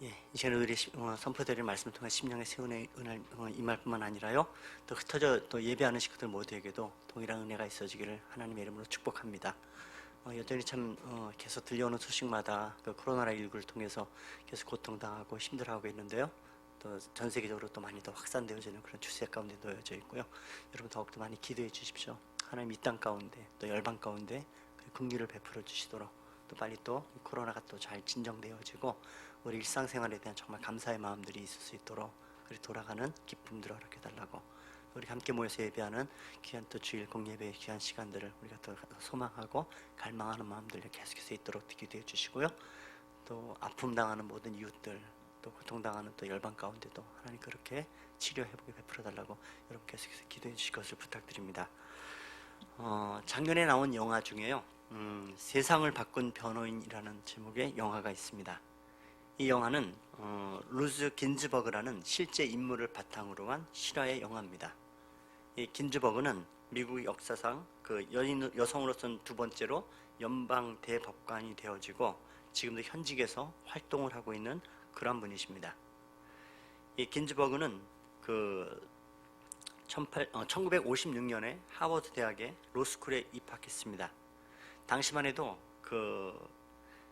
예, 이제는 의리 선포드릴 말씀을 통해 심령의 세운의 은혜를 임할 뿐만 아니라요, 또 흩어져 또 예배하는 식구들 모두에게도 동일한 은혜가 있어지기를 하나님의 이름으로 축복합니다. 여전히 참 계속 들려오는 소식마다 그 코로나19를 통해서 계속 고통당하고 힘들어하고 있는데요. 또 전 세계적으로 또 많이 더 확산되어지는 그런 추세 가운데 놓여져 있고요. 여러분 더욱더 많이 기도해 주십시오. 하나님 이 땅 가운데 또 열방 가운데 긍휼을 베풀어 주시도록, 또 빨리 또 코로나가 또 잘 진정되어지고 우리 일상생활에 대한 정말 감사의 마음들이 있을 수 있도록 그리 돌아가는 기쁨들을 허락해 달라고, 우리 함께 모여서 예배하는 귀한 또 주일 공예배의 귀한 시간들을 우리가 또 소망하고 갈망하는 마음들 계속해서 있도록 기도해 주시고요. 또 아픔 당하는 모든 이웃들, 또 고통당하는 또 열방 가운데도 하나님 그렇게 치료 회복에 베풀어 달라고 여러분 계속해서 기도해 주실 것을 부탁드립니다. 작년에 나온 영화 중에요, 세상을 바꾼 변호인이라는 제목의 영화가 있습니다. 이 영화는 루즈 긴즈버그라는 실제 인물을 바탕으로 한 실화의 영화입니다. 이 긴즈버그는 미국 역사상 그 여성으로서는 두 번째로 연방 대법관이 되어지고 지금도 현직에서 활동을 하고 있는 그런 분이십니다. 이 긴즈버그는 그 1956년에 하버드 대학의 로스쿨에 입학했습니다. 당시만 해도 그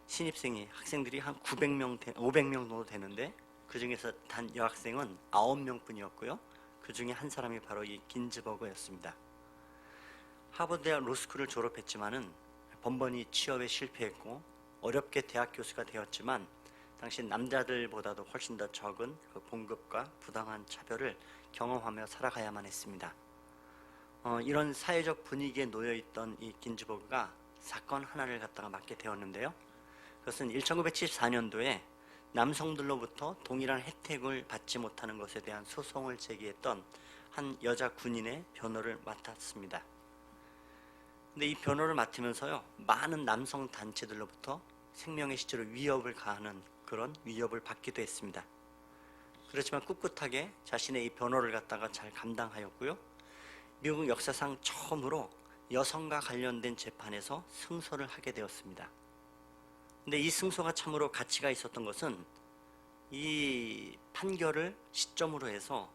신입생이 학생들이 한 500명 정도 되는데 그 중에서 단 여학생은 9명 뿐이었고요. 그 중에 한 사람이 바로 이 긴즈버그였습니다. 하버드 대학 로스쿨을 졸업했지만은 번번이 취업에 실패했고 어렵게 대학 교수가 되었지만 당시 남자들보다도 훨씬 더 적은 그 봉급과 부당한 차별을 경험하며 살아가야만 했습니다. 이런 사회적 분위기에 놓여있던 이 긴즈버그가 사건 하나를 갖다가 맡게 되었는데요. 그것은 1974년도에 남성들로부터 동일한 혜택을 받지 못하는 것에 대한 소송을 제기했던 한 여자 군인의 변호를 맡았습니다. 근데 이 변호를 맡으면서요, 많은 남성 단체들로부터 생명의 실제로 위협을 가하는 그런 위협을 받기도 했습니다. 그렇지만 꿋꿋하게 자신의 이 변호를 갖다가 잘 감당하였고요. 미국 역사상 처음으로 여성과 관련된 재판에서 승소를 하게 되었습니다. 근데 이 승소가 참으로 가치가 있었던 것은 이 판결을 시점으로 해서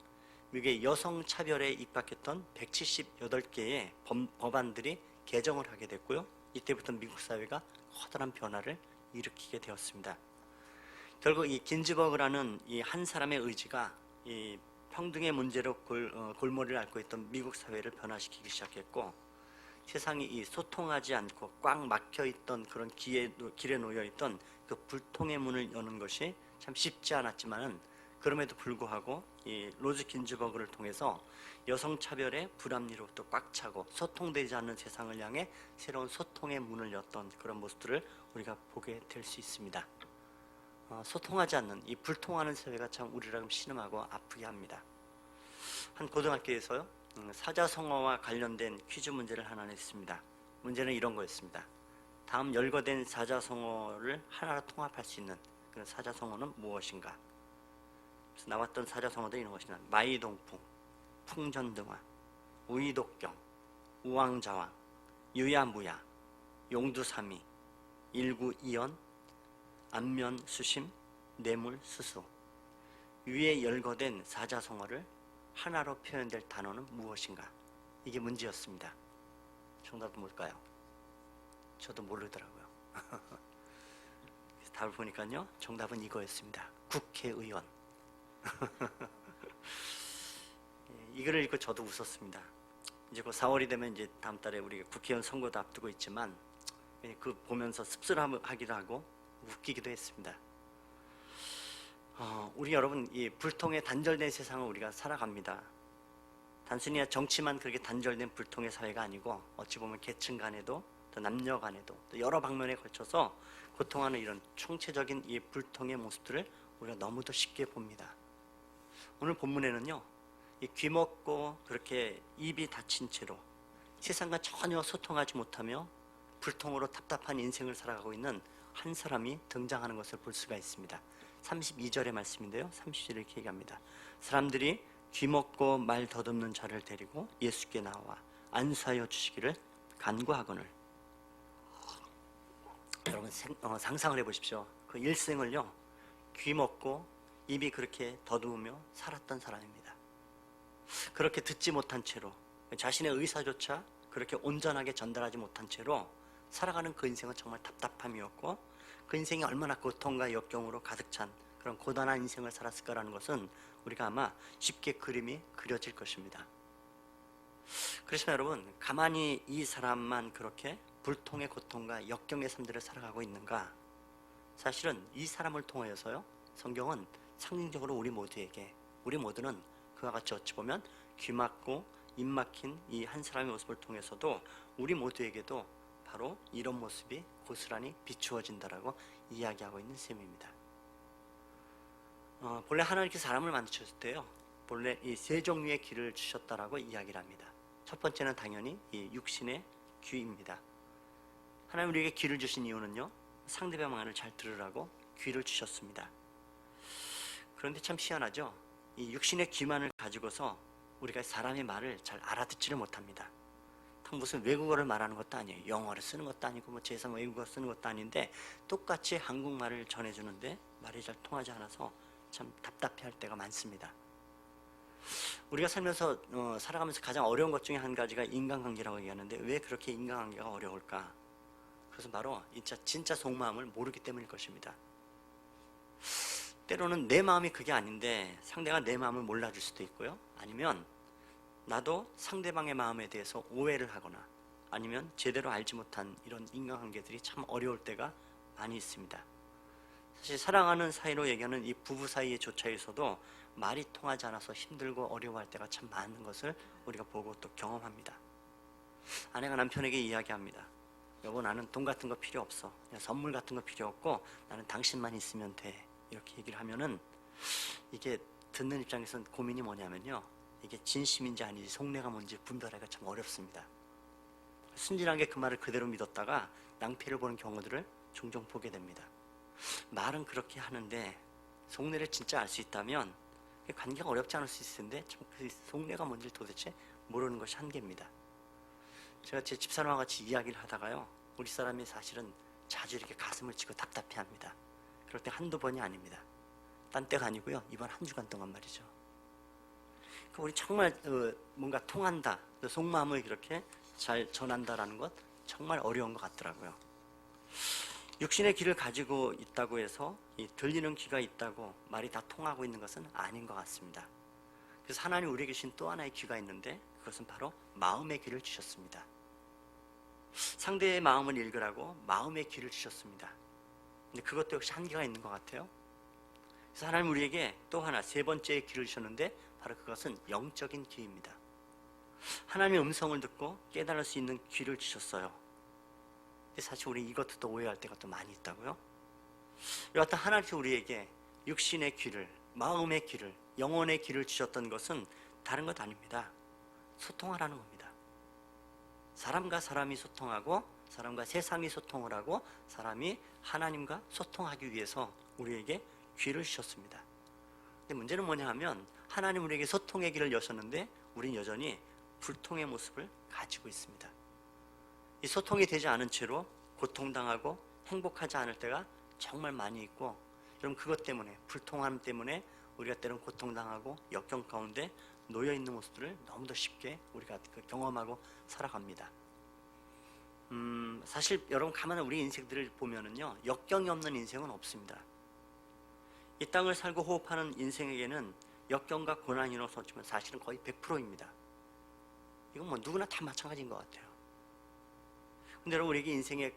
미국의 여성 차별에 입각했던 178개의 법안들이 개정을 하게 됐고요. 이때부터 미국 사회가 커다란 변화를 일으키게 되었습니다. 결국 이 긴즈버그라는 이 한 사람의 의지가 이 평등의 문제로 골머리를 앓고 있던 미국 사회를 변화시키기 시작했고, 세상이 이 소통하지 않고 꽉 막혀 있던 그런 길에 놓여 있던 그 불통의 문을 여는 것이 참 쉽지 않았지만은, 그럼에도 불구하고 이 로즈 긴즈버그를 통해서 여성 차별의 불합리로부터 꽉 차고 소통되지 않는 세상을 향해 새로운 소통의 문을 였던 그런 모습들을 우리가 보게 될 수 있습니다. 소통하지 않는 이 불통하는 사회가 참 우리를 신음하고 아프게 합니다. 한 고등학교에서요, 사자성어와 관련된 퀴즈 문제를 하나 냈습니다. 문제는 이런 거였습니다. 다음 열거된 사자성어를 하나로 통합할 수 있는 그 사자성어는 무엇인가? 그래서 나왔던 사자성어들이 이런 것입니다. 마이동풍, 풍전등화, 우이독경, 우왕좌왕, 유야무야, 용두사미, 일구이연, 안면수심, 뇌물수수. 위에 열거된 사자성어를 하나로 표현될 단어는 무엇인가? 이게 문제였습니다. 정답은 뭘까요? 저도 모르더라고요. 답을 보니까요, 정답은 이거였습니다. 국회의원. 이거를 읽고 저도 웃었습니다. 이제 그 4월이 되면 이제 다음 달에 우리가 국회의원 선거도 앞두고 있지만 그 보면서 씁쓸하기도 하고 웃기기도 했습니다. 우리 여러분, 이 불통에 단절된 세상을 우리가 살아갑니다. 단순히 정치만 그렇게 단절된 불통의 사회가 아니고 어찌 보면 계층 간에도 또 남녀 간에도 또 여러 방면에 걸쳐서 고통하는 이런 총체적인 이 불통의 모습들을 우리가 너무도 쉽게 봅니다. 오늘 본문에는요, 이 귀먹고 그렇게 입이 닫힌 채로 세상과 전혀 소통하지 못하며 불통으로 답답한 인생을 살아가고 있는 한 사람이 등장하는 것을 볼 수가 있습니다. 32절의 말씀인데요, 30절에 이렇게 얘기합니다. 사람들이 귀먹고 말 더듬는 자를 데리고 예수께 나와 안수하여 주시기를 간구하거늘. 여러분 상상을 해보십시오. 그 일생을요, 귀 먹고 입이 그렇게 더듬으며 살았던 사람입니다. 그렇게 듣지 못한 채로 자신의 의사조차 그렇게 온전하게 전달하지 못한 채로 살아가는 그 인생은 정말 답답함이었고, 그 인생이 얼마나 고통과 역경으로 가득 찬 그런 고단한 인생을 살았을 거라는 것은 우리가 아마 쉽게 그림이 그려질 것입니다. 그렇지만 여러분, 가만히 이 사람만 그렇게 불통의 고통과 역경의 삶들을 살아가고 있는가? 사실은 이 사람을 통하여서요, 성경은 상징적으로 우리 모두는 그와 같이 어찌 보면 귀 막고 입 막힌 이 한 사람의 모습을 통해서도 우리 모두에게도 바로 이런 모습이 고스란히 비추어진다라고 이야기하고 있는 셈입니다. 본래 하나님께서 사람을 만드셨을 때요, 본래 이 세 종류의 귀를 주셨다라고 이야기를 합니다. 첫 번째는 당연히 이 육신의 귀입니다. 하나님 우리에게 귀를 주신 이유는요, 상대방 말을 잘 들으라고 귀를 주셨습니다. 그런데 참 희한하죠. 이 육신의 귀만을 가지고서 우리가 사람의 말을 잘 알아듣지를 못합니다. 무슨 외국어를 말하는 것도 아니에요. 영어를 쓰는 것도 아니고 뭐 제3 외국어 쓰는 것도 아닌데 똑같이 한국말을 전해주는데 말이 잘 통하지 않아서 참 답답해할 때가 많습니다. 우리가 살면서 살아가면서 가장 어려운 것 중에 한 가지가 인간관계라고 얘기하는데, 왜 그렇게 인간관계가 어려울까? 그것은 바로 진짜 속마음을 모르기 때문일 것입니다. 때로는 내 마음이 그게 아닌데 상대가 내 마음을 몰라줄 수도 있고요, 아니면 나도 상대방의 마음에 대해서 오해를 하거나 아니면 제대로 알지 못한 이런 인간관계들이 참 어려울 때가 많이 있습니다. 사실 사랑하는 사이로 얘기하는 이 부부 사이의 조차에서도 말이 통하지 않아서 힘들고 어려워할 때가 참 많은 것을 우리가 보고 또 경험합니다. 아내가 남편에게 이야기합니다. 여보, 나는 돈 같은 거 필요 없어. 그냥 선물 같은 거 필요 없고 나는 당신만 있으면 돼. 이렇게 얘기를 하면은 이게 듣는 입장에서는 고민이 뭐냐면요, 이게 진심인지 아닌지 속내가 뭔지 분별하기가 참 어렵습니다. 순진하게 그 말을 그대로 믿었다가 낭패를 보는 경우들을 종종 보게 됩니다. 말은 그렇게 하는데 속내를 진짜 알 수 있다면 관계가 어렵지 않을 수 있을 텐데 참 그 속내가 뭔지 도대체 모르는 것이 한계입니다. 제가 제 집사람과 같이 이야기를 하다가요, 우리 사람이 사실은 자주 이렇게 가슴을 치고 답답해합니다. 그럴 때 한두 번이 아닙니다. 딴 때가 아니고요, 이번 한 주간 동안 말이죠. 우리 정말 뭔가 통한다, 속마음을 이렇게 잘 전한다라는 것 정말 어려운 것 같더라고요. 육신의 귀를 가지고 있다고 해서 이 들리는 귀가 있다고 말이 다 통하고 있는 것은 아닌 것 같습니다. 그래서 하나님 우리에게 주신 또 하나의 귀가 있는데 그것은 바로 마음의 귀를 주셨습니다. 상대의 마음을 읽으라고 마음의 귀를 주셨습니다. 근데 그것도 역시 한계가 있는 것 같아요. 그래서 하나님 우리에게 또 하나 세 번째의 귀를 주셨는데 바로 그것은 영적인 귀입니다. 하나님의 음성을 듣고 깨달을 수 있는 귀를 주셨어요. 근데 사실 우리 이것도 또 오해할 때가 또 많이 있다고요. 여하튼 하나님께서 우리에게 육신의 귀를, 마음의 귀를, 영혼의 귀를 주셨던 것은 다른 것 아닙니다. 소통하라는 겁니다. 사람과 사람이 소통하고 사람과 세상이 소통을 하고 사람이 하나님과 소통하기 위해서 우리에게 귀를 주셨습니다. 근데 문제는 뭐냐 하면 하나님 우리에게 소통의 길을 여셨는데 우리는 여전히 불통의 모습을 가지고 있습니다. 이 소통이 되지 않은 채로 고통당하고 행복하지 않을 때가 정말 많이 있고, 여러분 그것 때문에, 불통함 때문에 우리가 때로는 고통당하고 역경 가운데 놓여있는 모습들을 너무도 쉽게 우리가 경험하고 살아갑니다. 사실 여러분 가만히 우리 인생들을 보면은요, 역경이 없는 인생은 없습니다. 이 땅을 살고 호흡하는 인생에게는 역경과 고난이 일어섰지만 사실은 거의 100%입니다. 이건 뭐 누구나 다 마찬가지인 것 같아요. 근데 여러분 우리에게 인생에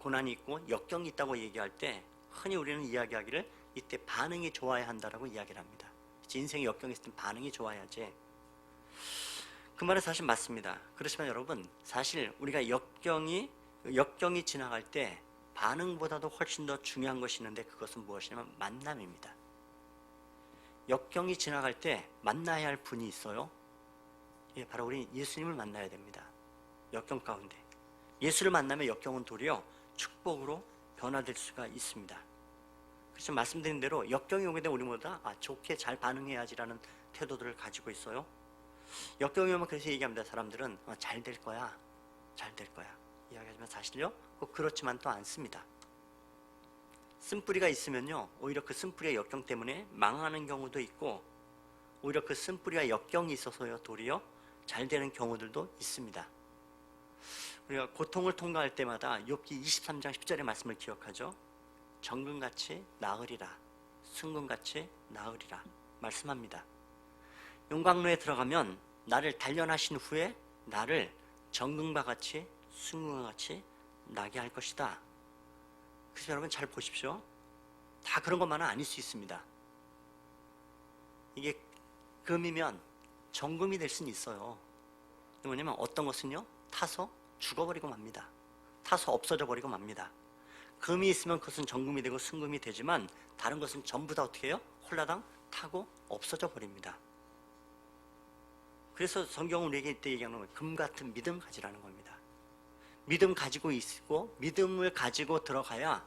고난이 있고 역경이 있다고 얘기할 때 흔히 우리는 이야기하기를 이때 반응이 좋아야 한다라고 이야기를 합니다. 인생에 역경이 있을 때 반응이 좋아야지. 그 말은 사실 맞습니다. 그렇지만 여러분 사실 우리가 역경이 지나갈 때 반응보다도 훨씬 더 중요한 것이 있는데 그것은 무엇이냐면 만남입니다. 역경이 지나갈 때 만나야 할 분이 있어요. 예, 바로 우리 예수님을 만나야 됩니다. 역경 가운데 예수를 만나면 역경은 도리어 축복으로 변화될 수가 있습니다. 그래서 말씀드린 대로 역경이 오게 되면 우리 모두 좋게 잘 반응해야지라는 태도들을 가지고 있어요. 역경이 오면 그래서 얘기합니다. 사람들은 잘 될 거야, 잘 될 거야 이야기하지만 사실요 꼭 그렇지만 또 않습니다. 쓴뿌리가 있으면요, 오히려 그 쓴뿌리의 역경 때문에 망하는 경우도 있고, 오히려 그 쓴뿌리와 역경이 있어서요, 도리어 잘 되는 경우들도 있습니다. 우리가 고통을 통과할 때마다 욥기 23장 10절의 말씀을 기억하죠. 정금같이 나으리라, 순금같이 나으리라 말씀합니다. 용광로에 들어가면 나를 단련하신 후에 나를 정금과 같이 순금과 같이 나게 할 것이다. 그래서 여러분 잘 보십시오. 다 그런 것만은 아닐 수 있습니다. 이게 금이면 정금이 될 수는 있어요. 뭐냐면 어떤 것은요, 타서 죽어버리고 맙니다. 타서 없어져 버리고 맙니다. 금이 있으면 그것은 정금이 되고 순금이 되지만 다른 것은 전부 다 어떻게 해요? 홀라당 타고 없어져 버립니다. 그래서 성경은 우리에게 이때 얘기하는 건 금 같은 믿음 가지라는 겁니다. 믿음 가지고 있고 믿음을 가지고 들어가야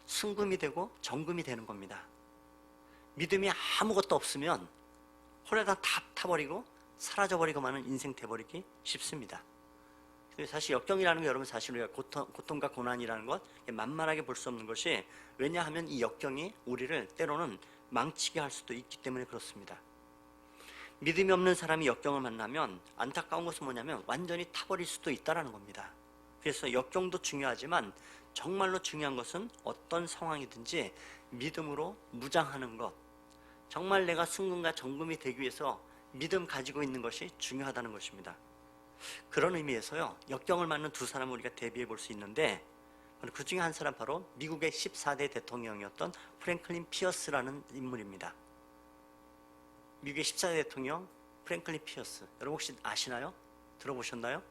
순금이 되고 정금이 되는 겁니다. 믿음이 아무것도 없으면 홀라당 다 타버리고 사라져버리고 마는 인생 돼버리기 쉽습니다. 사실 역경이라는 게 여러분 사실 우리가 고통과 고난이라는 것 만만하게 볼 수 없는 것이, 왜냐하면 이 역경이 우리를 때로는 망치게 할 수도 있기 때문에 그렇습니다. 믿음이 없는 사람이 역경을 만나면 안타까운 것은 뭐냐면 완전히 타버릴 수도 있다는 겁니다. 그래서 역경도 중요하지만 정말로 중요한 것은 어떤 상황이든지 믿음으로 무장하는 것, 정말 내가 순금과 정금이 되기 위해서 믿음 가지고 있는 것이 중요하다는 것입니다. 그런 의미에서요, 역경을 맞는 두 사람을 우리가 대비해 볼 수 있는데, 그 중에 한 사람 바로 미국의 14대 대통령이었던 프랭클린 피어스라는 인물입니다. 미국의 14대 대통령 프랭클린 피어스, 여러분 혹시 아시나요? 들어보셨나요?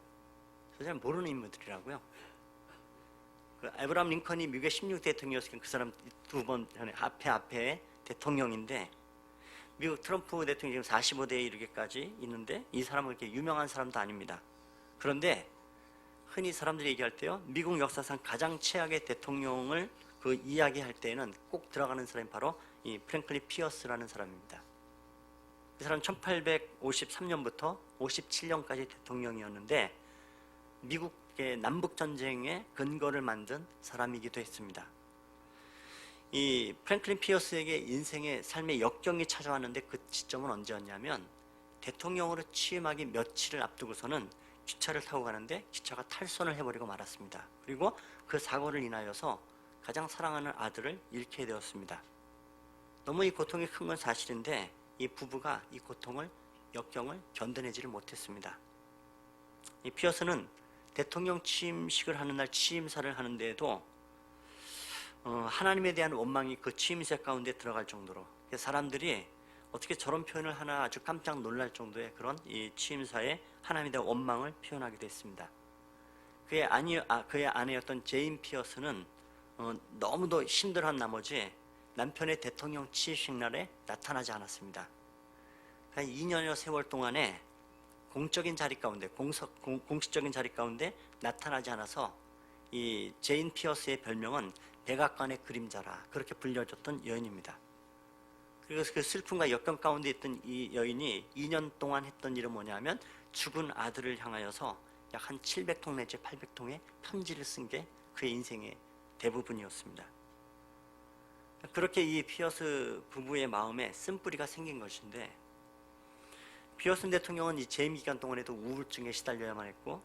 잘 모르는 인물들이라고요. 그 에브라함 링컨이 미국의 16대 대통령이었으니까 그 사람 두 번 앞에 대통령인데, 미국 트럼프 대통령이 지금 45대에 이르기까지 있는데 이 사람은 그렇게 유명한 사람도 아닙니다. 그런데 흔히 사람들이 얘기할 때요, 미국 역사상 가장 최악의 대통령을 그 이야기할 때에는 꼭 들어가는 사람이 바로 이 프랭클린 피어스라는 사람입니다. 이 사람 1853년부터 57년까지 대통령이었는데 미국의 남북전쟁의 근거를 만든 사람이기도 했습니다. 이 프랭클린 피어스에게 인생의 삶의 역경이 찾아왔는데 그 시점은 언제였냐면, 대통령으로 취임하기 며칠을 앞두고서는 기차를 타고 가는데 기차가 탈선을 해버리고 말았습니다. 그리고 그 사고를 인하여서 가장 사랑하는 아들을 잃게 되었습니다. 너무 이 고통이 큰 건 사실인데 이 부부가 이 고통을, 역경을 견뎌내지를 못했습니다. 이 피어스는 대통령 취임식을 하는 날 취임사를 하는데에도 하나님에 대한 원망이 그 취임새 가운데 들어갈 정도로, 사람들이 어떻게 저런 표현을 하나 아주 깜짝 놀랄 정도의 그런 이 취임사에 하나님에 대한 원망을 표현하기도 했습니다. 그의 아내였던 제인 피어스는 너무도 힘들어한 나머지 남편의 대통령 취임식 날에 나타나지 않았습니다. 2년여 세월 동안에 공적인 자리 가운데, 공식적인 자리 가운데 나타나지 않아서 이 제인 피어스의 별명은 백악관의 그림자라 그렇게 불려졌던 여인입니다. 그리고 그 슬픔과 역경 가운데 있던 이 여인이 2년 동안 했던 일은 뭐냐면 죽은 아들을 향하여서 약 한 700통 내지 800통의 편지를 쓴 게 그의 인생의 대부분이었습니다. 그렇게 이 피어스 부부의 마음에 쓴뿌리가 생긴 것인데, 피어스 대통령은 이 재임 기간 동안에도 우울증에 시달려야만 했고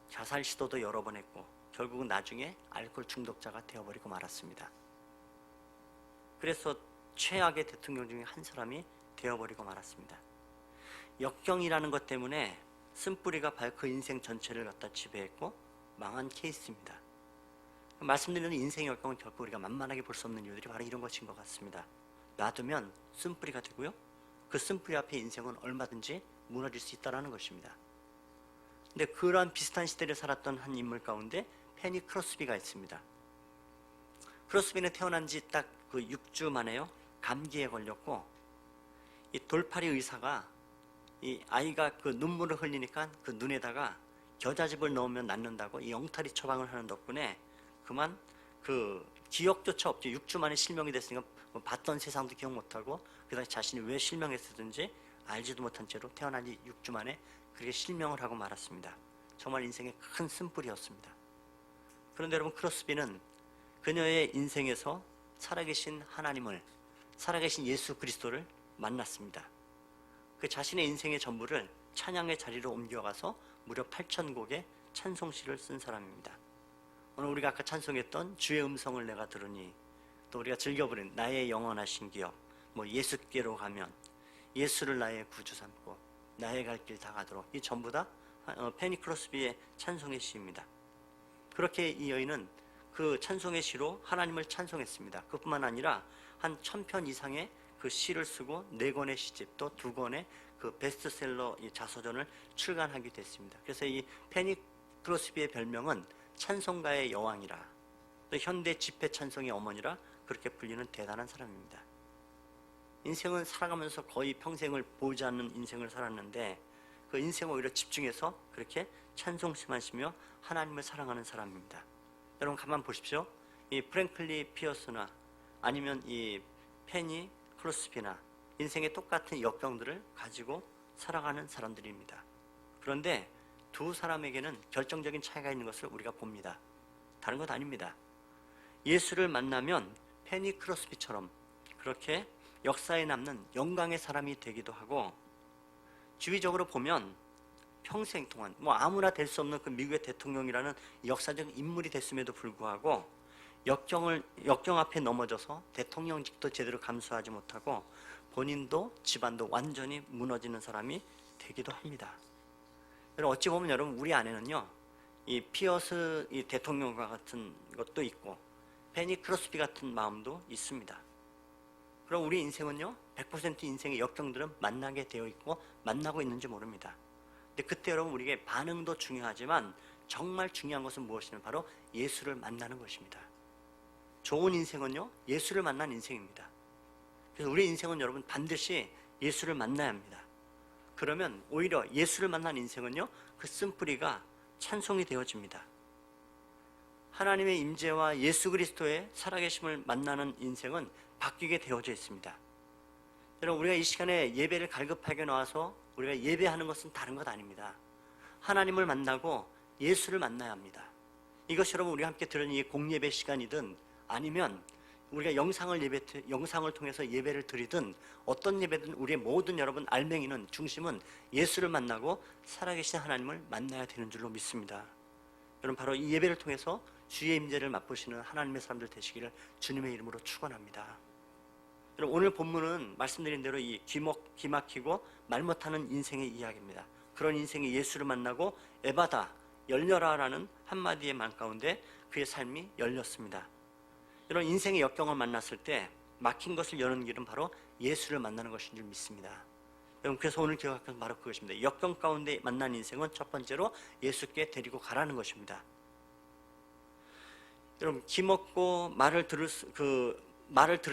자살 시도도 여러 번 했고 결국은 나중에 알코올 중독자가 되어버리고 말았습니다. 그래서 최악의 대통령 중에 한 사람이 되어버리고 말았습니다. 역경이라는 것 때문에 쓴뿌리가 그 인생 전체를 갖다 지배했고 망한 케이스입니다. 말씀드리는 인생의 역경은 결코 우리가 만만하게 볼 수 없는 이유들이 바로 이런 것인 것 같습니다. 놔두면 쓴뿌리가 되고요, 그 쓴뿌리 앞에 인생은 얼마든지 무너질 수 있다는 것입니다. 근데 그러한 비슷한 시대를 살았던 한 인물 가운데 페니 크로스비가 있습니다. 크로스비는 태어난 지 딱 그 6주 만에요, 감기에 걸렸고, 이 돌팔이 의사가 이 아이가 그 눈물을 흘리니까 그 눈에다가 겨자즙을 넣으면 낫는다고 이 엉터리 처방을 하는 덕분에 그만 그 기억조차 없죠. 6주 만에 실명이 됐으니까 뭐 봤던 세상도 기억 못하고 그다음에 자신이 왜 실명했었는지 알지도 못한 채로 태어난 지 6주 만에 그렇게 실명을 하고 말았습니다. 정말 인생의 큰 쓴뿌리였습니다. 그런데 여러분, 크로스비는 그녀의 인생에서 살아계신 하나님을, 살아계신 예수 그리스도를 만났습니다. 그 자신의 인생의 전부를 찬양의 자리로 옮겨가서 무려 8,000곡의 찬송시를 쓴 사람입니다. 오늘 우리가 아까 찬송했던 주의 음성을 내가 들으니, 또 우리가 즐겨 부른 나의 영원하신 기업, 예수께로 가면, 예수를 나의 구주 삼고 나의 갈 길 다 가도록, 이 전부 다 페니 크로스비의 찬송의 시입니다. 그렇게 이 여인은 그 찬송의 시로 하나님을 찬송했습니다. 그뿐만 아니라 한 1000편 이상의 그 시를 쓰고 4권의 시집, 또 2권의 그 베스트셀러 이 자서전을 출간하게 됐습니다. 그래서 이 페니 크로스비의 별명은 찬송가의 여왕이라, 또 현대 집회 찬송의 어머니라 그렇게 불리는 대단한 사람입니다. 인생은 살아가면서 거의 평생을 보지 않는 인생을 살았는데, 그 인생을 오히려 집중해서 그렇게 찬송시만 시며 하나님을 사랑하는 사람입니다. 여러분 가만 보십시오. 이 프랭클리 피어스나 아니면 이 페니 크로스비나 인생의 똑같은 역경들을 가지고 살아가는 사람들입니다. 그런데 두 사람에게는 결정적인 차이가 있는 것을 우리가 봅니다. 다른 것 아닙니다. 예수를 만나면 페니 크로스비처럼 그렇게 역사에 남는 영광의 사람이 되기도 하고, 주위적으로 보면 평생 동안 아무나 될 수 없는 그 미국의 대통령이라는 역사적 인물이 됐음에도 불구하고 역경 앞에 넘어져서 대통령직도 제대로 감수하지 못하고 본인도 집안도 완전히 무너지는 사람이 되기도 합니다. 여러분 어찌 보면 여러분 우리 안에는요, 이 피어스 이 대통령과 같은 것도 있고 페니 크로스비 같은 마음도 있습니다. 그럼 우리 인생은요, 100% 인생의 역경들은 만나게 되어 있고 만나고 있는지 모릅니다. 근데 그때 여러분 우리에게 반응도 중요하지만 정말 중요한 것은 무엇이냐면 바로 예수를 만나는 것입니다. 좋은 인생은요, 예수를 만난 인생입니다. 그래서 우리 인생은 여러분 반드시 예수를 만나야 합니다. 그러면 오히려 예수를 만난 인생은요, 그 쓴뿌리가 찬송이 되어집니다. 하나님의 임재와 예수 그리스도의 살아계심을 만나는 인생은 바뀌게 되어져 있습니다. 여러분 우리가 이 시간에 예배를 갈급하게 나와서 우리가 예배하는 것은 다른 것 아닙니다. 하나님을 만나고 예수를 만나야 합니다. 이것이 여러분 우리가 함께 들은 이 공예배 시간이든 아니면 우리가 영상을 통해서 예배를 드리든 어떤 예배든 우리의 모든 여러분 알맹이는 중심은 예수를 만나고 살아계신 하나님을 만나야 되는 줄로 믿습니다. 여러분 바로 이 예배를 통해서 주의 임재를 맛보시는 하나님의 사람들 되시기를 주님의 이름으로 축원합니다. 여러분 오늘 본문은 말씀드린 대로 이 기막히고 말 못하는 인생의 이야기입니다. 그런 인생이 예수를 만나고 에바다 열려라라는 한마디의 말 가운데 그의 삶이 열렸습니다. 여러분 인생의 역경을 만났을 때 막힌 것을 여는 길은 바로 예수를 만나는 것인 줄 믿습니다. 여러분 그래서 오늘 기억할 것은 바로 그것입니다. 역경 가운데 만난 인생은 첫 번째로 예수께 데리고 가라는 것입니다. 여러분 기먹고 말을 들을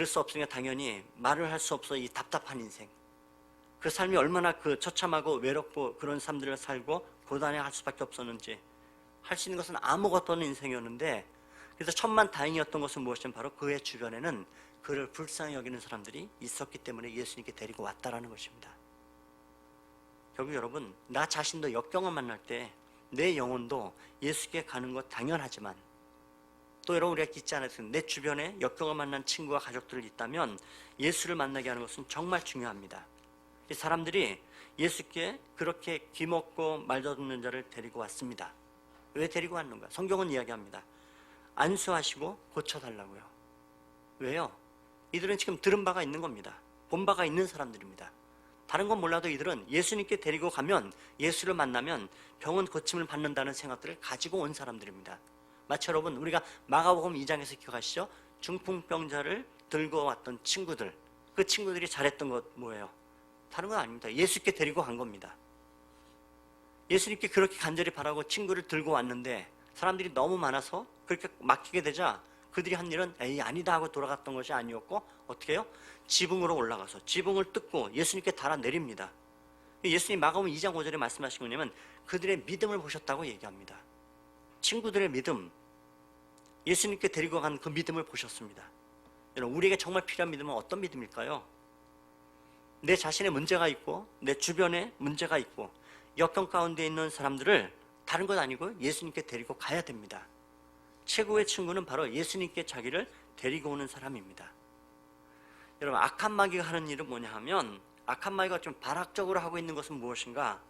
수 없으니까 당연히 말을 할 수 없어 이 답답한 인생, 그 삶이 얼마나 그 처참하고 외롭고 그런 삶들을 살고 고단해할 수밖에 없었는지, 할 수 있는 것은 아무것도 없는 인생이었는데, 그래서 천만다행이었던 것은 무엇이냐면 바로 그의 주변에는 그를 불쌍히 여기는 사람들이 있었기 때문에 예수님께 데리고 왔다라는 것입니다. 결국 여러분 나 자신도 역경을 만날 때 내 영혼도 예수께 가는 것 당연하지만, 또 여러분 우리가 잊지 않았으면 내 주변에 역경을 만난 친구와 가족들이 있다면 예수를 만나게 하는 것은 정말 중요합니다. 이 사람들이 예수께 그렇게 기먹고 말도 듣는 자를 데리고 왔습니다. 왜 데리고 왔는가? 성경은 이야기합니다. 안수하시고 고쳐달라고요. 왜요? 이들은 지금 들은 바가 있는 겁니다. 본 바가 있는 사람들입니다. 다른 건 몰라도 이들은 예수님께 데리고 가면, 예수를 만나면 병은 고침을 받는다는 생각들을 가지고 온 사람들입니다. 마치 여러분 우리가 마가복음 2장에서 기억하시죠? 중풍병자를 들고 왔던 친구들, 그 친구들이 잘했던 것 뭐예요? 다른 건 아닙니다. 예수께 데리고 간 겁니다. 예수님께 그렇게 간절히 바라고 친구를 들고 왔는데 사람들이 너무 많아서 그렇게 막히게 되자 그들이 한 일은 에이 아니다 하고 돌아갔던 것이 아니었고 어떻게 해요? 지붕으로 올라가서 지붕을 뜯고 예수님께 달아내립니다. 예수님 마가복음 2장 5절에 말씀하신 거냐면 그들의 믿음을 보셨다고 얘기합니다. 친구들의 믿음, 예수님께 데리고 간 그 믿음을 보셨습니다. 여러분 우리에게 정말 필요한 믿음은 어떤 믿음일까요? 내 자신의 문제가 있고 내 주변에 문제가 있고 역경 가운데 있는 사람들을 다른 것 아니고 예수님께 데리고 가야 됩니다. 최고의 친구는 바로 예수님께 자기를 데리고 오는 사람입니다. 여러분, 악한 마귀가 하는 일은 뭐냐 하면, 악한 마귀가 좀 발악적으로 하고 있는 것은 무엇인가?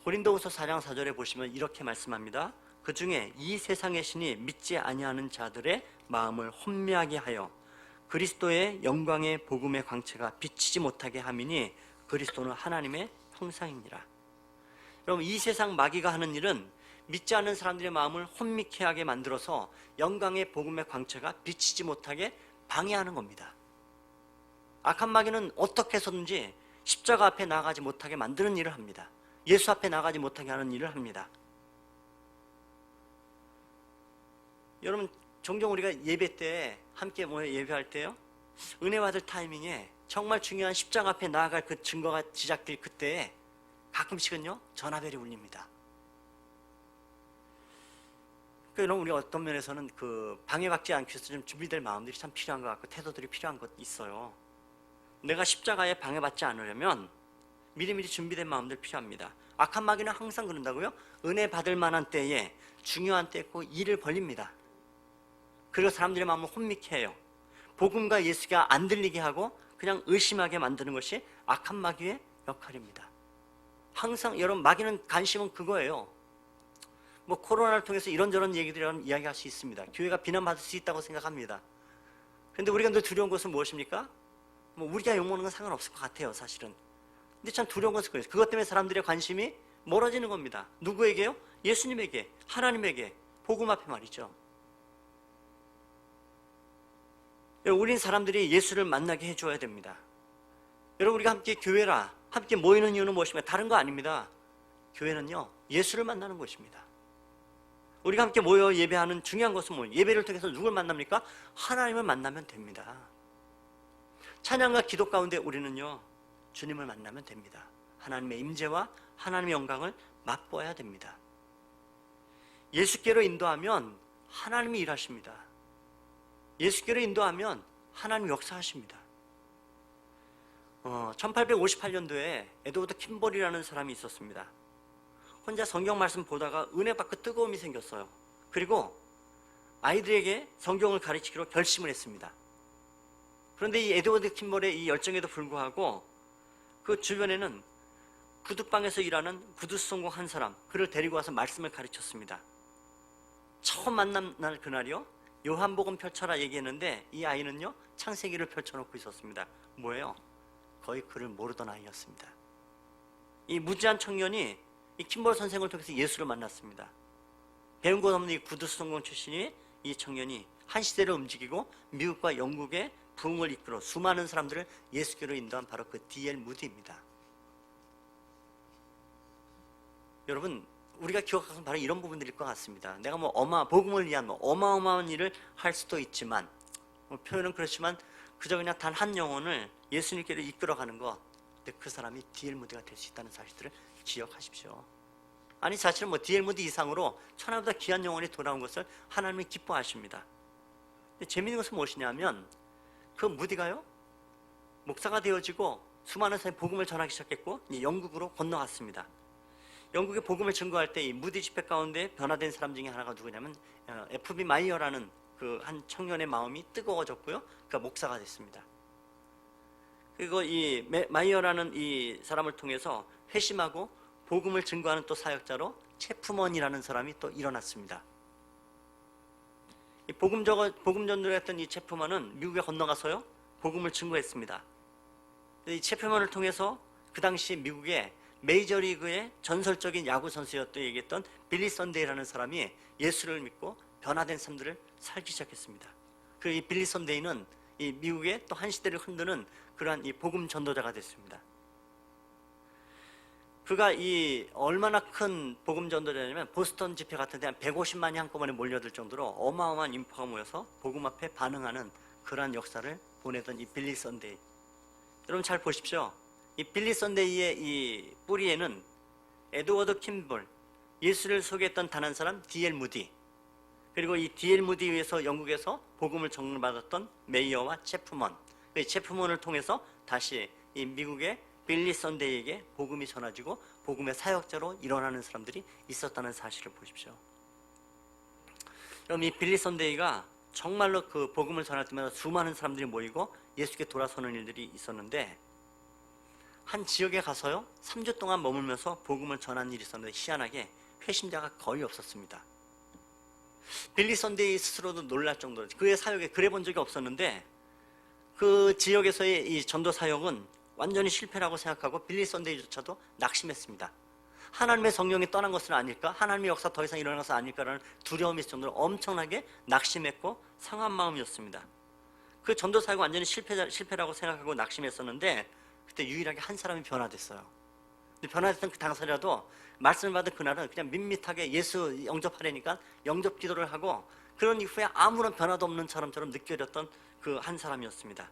고린도후서 4장 4절에 보시면 이렇게 말씀합니다. 그 중에 이 세상의 신이 믿지 아니하는 자들의 마음을 혼미하게 하여 그리스도의 영광의 복음의 광채가 비치지 못하게 함이니 그리스도는 하나님의 형상이니라. 여러분, 이 세상 마귀가 하는 일은 믿지 않는 사람들의 마음을 혼미케 하게 만들어서 영광의 복음의 광채가 비치지 못하게 방해하는 겁니다. 악한 마귀는 어떻게 해서든지 십자가 앞에 나가지 못하게 만드는 일을 합니다. 예수 앞에 나가지 못하게 하는 일을 합니다. 여러분, 종종 우리가 예배 때 함께 모여 예배할 때요, 은혜 받을 타이밍에 정말 중요한 십자가 앞에 나아갈 그 증거가 시작될 그때에 가끔씩은요 전화벨이 울립니다. 그럼 우리가 어떤 면에서는 그 방해받지 않기 위해서 좀 준비될 마음들이 참 필요한 것 같고 태도들이 필요한 것 있어요. 내가 십자가에 방해받지 않으려면 미리미리 준비된 마음들 필요합니다. 악한 마귀는 항상 그런다고요. 은혜 받을 만한 때에, 중요한 때에 꼭 일을 벌립니다. 그리고 사람들의 마음을 혼미케 해요. 복음과 예수가 안 들리게 하고 그냥 의심하게 만드는 것이 악한 마귀의 역할입니다. 항상 여러분, 마귀는 관심은 그거예요. 뭐 코로나를 통해서 이런저런 얘기들이라는 이야기할 수 있습니다. 교회가 비난받을 수 있다고 생각합니다. 그런데 우리가 늘 두려운 것은 무엇입니까? 뭐 우리가 욕먹는 건 상관없을 것 같아요, 사실은. 근데 참 두려운 것은 그래요. 그것 때문에 사람들의 관심이 멀어지는 겁니다. 누구에게요? 예수님에게, 하나님에게, 복음 앞에 말이죠. 우린 사람들이 예수를 만나게 해줘야 됩니다. 여러분, 우리가 함께 교회라, 함께 모이는 이유는 무엇입니까? 다른 거 아닙니다. 교회는요, 예수를 만나는 곳입니다. 우리가 함께 모여 예배하는 중요한 것은 뭐예요? 예배를 통해서 누굴 만납니까? 하나님을 만나면 됩니다. 찬양과 기도 가운데 우리는요, 주님을 만나면 됩니다. 하나님의 임재와 하나님의 영광을 맛보아야 됩니다. 예수께로 인도하면 하나님이 일하십니다. 예수께로 인도하면 하나님이 역사하십니다. 1858년도에 에드워드 킴볼이라는 사람이 있었습니다. 혼자 성경 말씀 보다가 은혜 받고 뜨거움이 생겼어요. 그리고 아이들에게 성경을 가르치기로 결심을 했습니다. 그런데 이 에드워드 킴볼의 이 열정에도 불구하고 그 주변에는 구두방에서 일하는 구두성공 한 사람, 그를 데리고 와서 말씀을 가르쳤습니다. 처음 만난 날 그날이요, 요한복음 펼쳐라 얘기했는데 이 아이는요 창세기를 펼쳐놓고 있었습니다. 뭐예요? 거의 글을 모르던 아이였습니다. 이 무지한 청년이 이 킴볼 선생을 통해서 예수를 만났습니다. 배운 것 없는 이 구두성공 출신이, 이 청년이 한 시대를 움직이고 미국과 영국의 부흥을 이끌어 수많은 사람들을 예수께로 인도한 바로 그 D.L. 무디입니다. 여러분, 우리가 기억하는 바로 이런 부분들일 것 같습니다. 내가 뭐 복음을 위한 어마어마한 일을 할 수도 있지만, 표현은 그렇지만 그저 그냥 단 한 영혼을 예수님께로 이끌어가는 것, 근데 그 사람이 D.L. 무디가 될 수 있다는 사실들을 기억하십시오. 아니, 사실은 뭐 D.L. 무디 이상으로 천하보다 귀한 영혼이 돌아온 것을 하나님이 기뻐하십니다. 근데 재미있는 것은 무엇이냐면 그 무디가요, 목사가 되어지고 수많은 사람이 복음을 전하기 시작했고 영국으로 건너갔습니다. 영국의 복음을 증거할 때 이 무디 집회 가운데 변화된 사람 중에 하나가 누구냐면 F.B. 마이어라는 그 한 청년의 마음이 뜨거워졌고요, 그가 목사가 됐습니다. 그리고 이 마이어라는 이 사람을 통해서 회심하고 복음을 증거하는 또 사역자로 체프먼이라는 사람이 또 일어났습니다. 이 복음 전도를 했던 이 체프먼은 미국에 건너가서요 복음을 증거했습니다. 이 체프먼을 통해서 그 당시 미국의 메이저리그의 전설적인 야구 선수였던 얘기했던 빌리 선데이라는 사람이 예수를 믿고 변화된 삶들을 살기 시작했습니다. 그 이 빌리 선데이는 이 미국의 또 한 시대를 흔드는 그러한 이 복음 전도자가 됐습니다. 그가 이 얼마나 큰 복음 전도자냐면 보스턴 집회 같은 데 한 150만이 한꺼번에 몰려들 정도로 어마어마한 인파가 모여서 복음 앞에 반응하는 그러한 역사를 보내던 이 빌리 선데이. 여러분 잘 보십시오. 이 빌리 선데이의 이 뿌리에는 에드워드 킴볼, 예수를 소개했던 단 한 사람 D.L. 무디, 그리고 이 D.L. 무디 위에서 영국에서 복음을 전달받았던 메이어와 체프먼, 이 체프먼을 통해서 다시 이 미국의 빌리 선데이에게 복음이 전해지고 복음의 사역자로 일어나는 사람들이 있었다는 사실을 보십시오. 그럼 이 빌리 선데이가 정말로 그 복음을 전할 때마다 수많은 사람들이 모이고 예수께 돌아서는 일들이 있었는데, 한 지역에 가서요 3주 동안 머물면서 복음을 전한 일이 있었는데 희한하게 회심자가 거의 없었습니다. 빌리 선데이 스스로도 놀랄 정도로 그의 사역에 그래 본 적이 없었는데, 그 지역에서의 이 전도 사역은 완전히 실패라고 생각하고 빌리 선데이조차도 낙심했습니다. 하나님의 성령이 떠난 것은 아닐까? 하나님의 역사 더 이상 일어난 것은 아닐까라는 두려움이 있을 정도로 엄청나게 낙심했고 상한 마음이었습니다. 그 전도 사역은 완전히 실패라고 생각하고 낙심했었는데, 그때 유일하게 한 사람이 변화됐어요. 근데 변화됐던 그 당사자도 말씀을 받은 그날은 그냥 밋밋하게 예수 영접하려니까 영접 기도를 하고, 그런 이후에 아무런 변화도 없는 사람처럼 느껴졌던 그 한 사람이었습니다.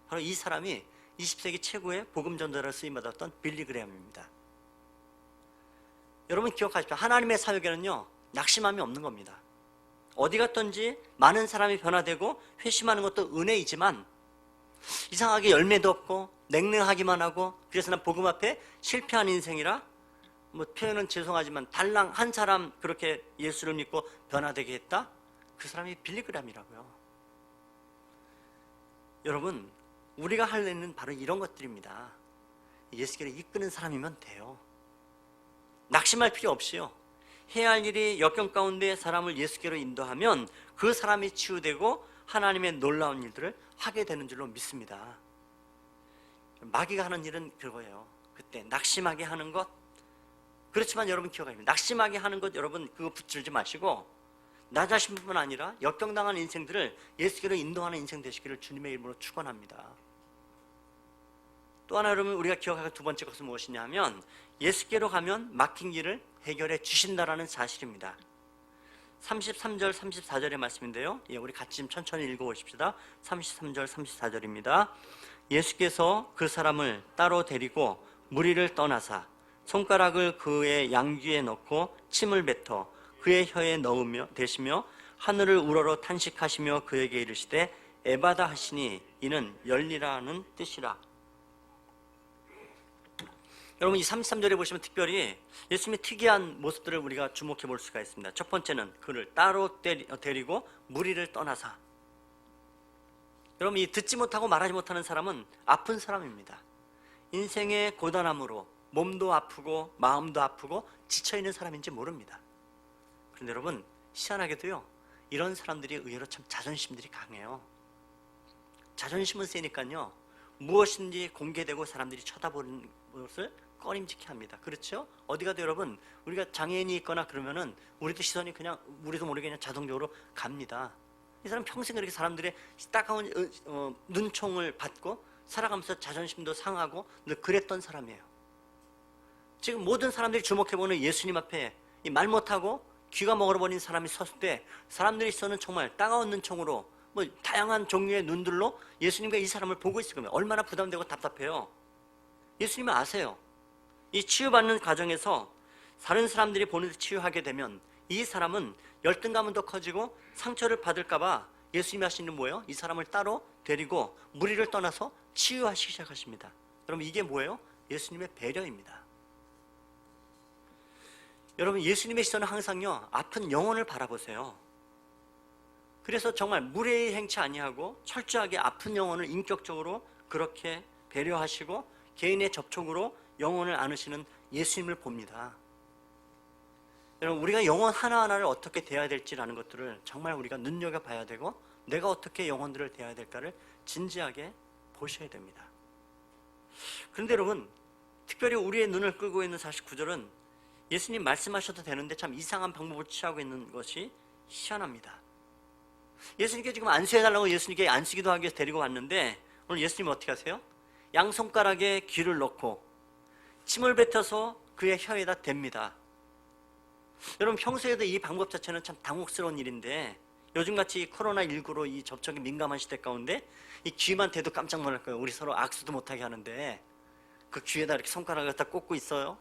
바로 이 사람이 20세기 최고의 복음 전도자로 쓰임받았던 빌리 그레함입니다. 여러분 기억하십시오. 하나님의 사역에는요 낙심함이 없는 겁니다. 어디 갔든지 많은 사람이 변화되고 회심하는 것도 은혜이지만, 이상하게 열매도 없고 냉랭하기만 하고, 그래서 난 복음 앞에 실패한 인생이라, 뭐 표현은 죄송하지만 달랑 한 사람 그렇게 예수를 믿고 변화되게 했다? 그 사람이 빌리 그레함이라고요. 여러분, 우리가 할 일은 바로 이런 것들입니다. 예수께로 이끄는 사람이면 돼요. 낙심할 필요 없이요, 해야 할 일이 역경 가운데 사람을 예수께로 인도하면 그 사람이 치유되고 하나님의 놀라운 일들을 하게 되는 줄로 믿습니다. 마귀가 하는 일은 그거예요. 그때 낙심하게 하는 것. 그렇지만 여러분 기억하십시오. 낙심하게 하는 것, 여러분 그거 붙들지 마시고 나 자신뿐만 아니라 역경당한 인생들을 예수께로 인도하는 인생 되시기를 주님의 이름으로 축원합니다. 또 하나 여러분 우리가 기억할 두 번째 것은 무엇이냐 하면, 예수께로 가면 막힌 길을 해결해 주신다라는 사실입니다. 33절 34절의 말씀인데요, 우리 같이 좀 천천히 읽어보십시다. 33절 34절입니다. 예수께서 그 사람을 따로 데리고 무리를 떠나사 손가락을 그의 양귀에 넣고 침을 뱉어 그의 혀에 넣으며 대시며 하늘을 우러러 탄식하시며 그에게 이르시되 에바다 하시니 이는 열리라는 뜻이라. 여러분 이 33절에 보시면 특별히 예수님의 특이한 모습들을 우리가 주목해 볼 수가 있습니다. 첫 번째는 그를 따로 데리고 무리를 떠나사. 여러분 이 듣지 못하고 말하지 못하는 사람은 아픈 사람입니다. 인생의 고단함으로 몸도 아프고 마음도 아프고 지쳐있는 사람인지 모릅니다. 그런데 여러분 희한하게도요, 이런 사람들이 의외로 참 자존심들이 강해요. 자존심은 세니까요 무엇인지 공개되고 사람들이 쳐다보는 것을 꺼림직해 합니다. 그렇죠? 어디 가도 여러분 우리가 장애인이 있거나 그러면은 우리도 시선이 그냥 우리도 모르게 그냥 자동적으로 갑니다. 이 사람 평생 그렇게 사람들의 따가운 눈총을 받고 살아가면서 자존심도 상하고 늘 그랬던 사람이에요. 지금 모든 사람들이 주목해보는 예수님 앞에 이 말 못하고 귀가 먹어버린 사람이 섰을 때 사람들이 서는 정말 따가운 눈총으로 뭐 다양한 종류의 눈들로 예수님과 이 사람을 보고 있을 겁니다. 얼마나 부담되고 답답해요. 예수님은 아세요. 이 치유받는 과정에서 다른 사람들이 보는 데 치유하게 되면 이 사람은 열등감은 더 커지고 상처를 받을까 봐 예수님이 하시는 뭐예요? 이 사람을 따로 데리고 무리를 떠나서 치유하시기 시작하십니다. 여러분 이게 뭐예요? 예수님의 배려입니다. 여러분 예수님의 시선은 항상요 아픈 영혼을 바라보세요. 그래서 정말 무례히 행치 아니하고 철저하게 아픈 영혼을 인격적으로 그렇게 배려하시고 개인의 접촉으로 영혼을 안으시는 예수님을 봅니다. 여러분 우리가 영혼 하나하나를 어떻게 대해야 될지라는 것들을 정말 우리가 눈여겨봐야 되고, 내가 어떻게 영혼들을 대해야 될까를 진지하게 보셔야 됩니다. 그런데 여러분 특별히 우리의 눈을 끌고 있는 49절은 예수님 말씀하셔도 되는데 참 이상한 방법을 취하고 있는 것이 희한합니다. 예수님께 지금 안수해달라고 예수님께 안수기도 하기 위해서 데리고 왔는데 오늘 예수님 어떻게 하세요? 양손가락에 귀를 넣고 침을 뱉어서 그의 혀에다 댑니다. 여러분 평소에도 이 방법 자체는 참 당혹스러운 일인데, 요즘같이 코로나19로 이 접촉이 민감한 시대 가운데 이 귀만 대도 깜짝 놀랄 거예요. 우리 서로 악수도 못하게 하는데 그 귀에다 이렇게 손가락을 갖다 꽂고 있어요.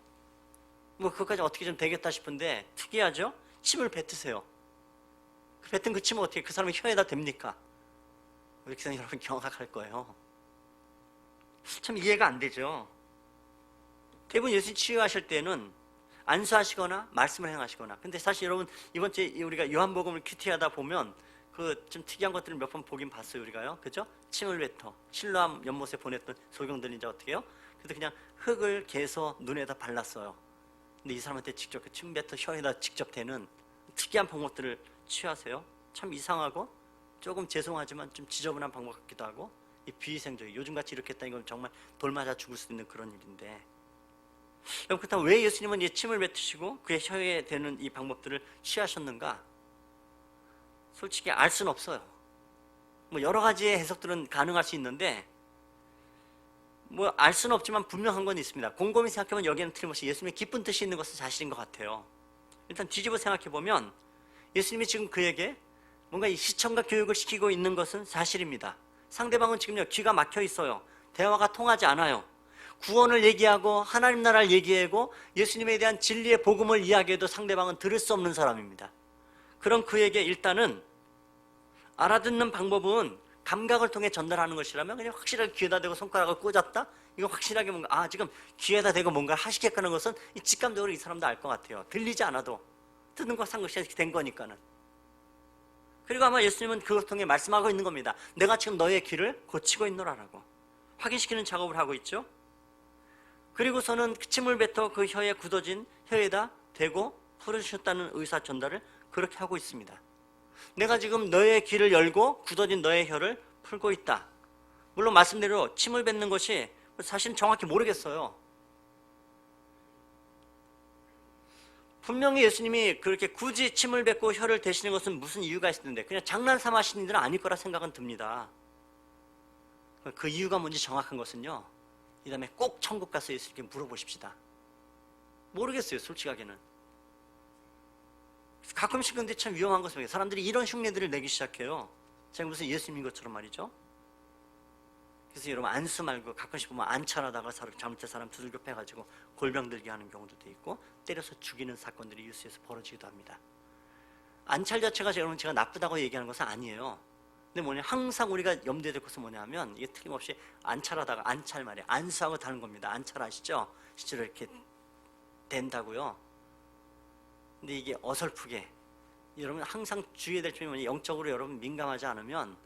뭐 그것까지 어떻게 좀 되겠다 싶은데 특이하죠? 침을 뱉으세요. 뱉은 그 침을 어떻게 그 사람의 혀에다 댑니까? 우리 기사님 여러분 경악할 거예요. 참 이해가 안 되죠. 대부분 예수님 치유하실 때는 안수하시거나 말씀을 행하시거나, 근데 사실 여러분 이번 주에 우리가 요한복음을 큐티하다 보면 그 좀 특이한 것들을 몇 번 보긴 봤어요 우리가요, 그죠? 침을 뱉어 실로암 연못에 보냈던 소경들이 이제 어떻게 해요? 그래서 그냥 흙을 개서 눈에다 발랐어요. 근데 이 사람한테 직접 그 침 뱉어 혀에다 직접 대는 특이한 방법들을 취하세요. 참 이상하고 조금 죄송하지만 좀 지저분한 방법 같기도 하고, 이 비위생적이 요즘같이 이렇게 했다는 건 정말 돌 맞아 죽을 수 있는 그런 일인데, 그렇다면 왜 예수님은 이 침을 뱉으시고 그의 혀에 대는 이 방법들을 취하셨는가? 솔직히 알 수는 없어요. 뭐 여러 가지의 해석들은 가능할 수 있는데 뭐 알 수는 없지만 분명한 건 있습니다. 곰곰이 생각해보면 여기에는 틀림없이 예수님의 깊은 뜻이 있는 것은 사실인 것 같아요. 일단 뒤집어 생각해보면 예수님이 지금 그에게 뭔가 이 시청과 교육을 시키고 있는 것은 사실입니다. 상대방은 지금요 귀가 막혀 있어요. 대화가 통하지 않아요. 구원을 얘기하고 하나님 나라를 얘기하고 예수님에 대한 진리의 복음을 이야기해도 상대방은 들을 수 없는 사람입니다. 그런 그에게 일단은 알아듣는 방법은 감각을 통해 전달하는 것이라면 그냥 확실하게 귀에다 대고 손가락을 꽂았다? 이거 확실하게 뭔가 지금 귀에다 대고 뭔가를 하시겠다는 것은 직감적으로 이 사람도 알 것 같아요. 들리지 않아도 듣는 거 상관없이 된 거니까는. 그리고 아마 예수님은 그걸 통해 말씀하고 있는 겁니다. 내가 지금 너의 귀를 고치고 있노라라고 확인시키는 작업을 하고 있죠. 그리고서는 침을 뱉어 그 혀에 굳어진 혀에다 대고 풀어주셨다는 의사 전달을 그렇게 하고 있습니다. 내가 지금 너의 귀를 열고 굳어진 너의 혀를 풀고 있다. 물론 말씀대로 침을 뱉는 것이 사실은 정확히 모르겠어요. 분명히 예수님이 그렇게 굳이 침을 뱉고 혀를 대시는 것은 무슨 이유가 있을 텐데 그냥 장난삼아 하시는 일은 아닐 거라 생각은 듭니다. 그 이유가 뭔지 정확한 것은요, 이 다음에 꼭 천국 가서 예수님께 물어보십시다. 모르겠어요 솔직하게는. 가끔씩 근데 참 위험한 것은 사람들이 이런 흉내들을 내기 시작해요. 제가 무슨 예수님인 것처럼 말이죠. 그래서 여러분 안수 말고 가끔씩 보면 안찰하다가 잘못된 사람 두들겨 패가지고 골병 들게 하는 경우도 있고 때려서 죽이는 사건들이 뉴스에서 벌어지기도 합니다. 안찰 자체가 여러분 제가 나쁘다고 얘기하는 것은 아니에요. 근데 뭐냐, 항상 우리가 염두에 될 것은 뭐냐면 이게 틀림없이 안찰하다가 안찰 말이에요. 안수하고 다른 겁니다. 안찰 아시죠? 실제로 이렇게 된다고요. 근데 이게 어설프게 여러분 항상 주의해야 될 점이 뭐냐, 영적으로 여러분 민감하지 않으면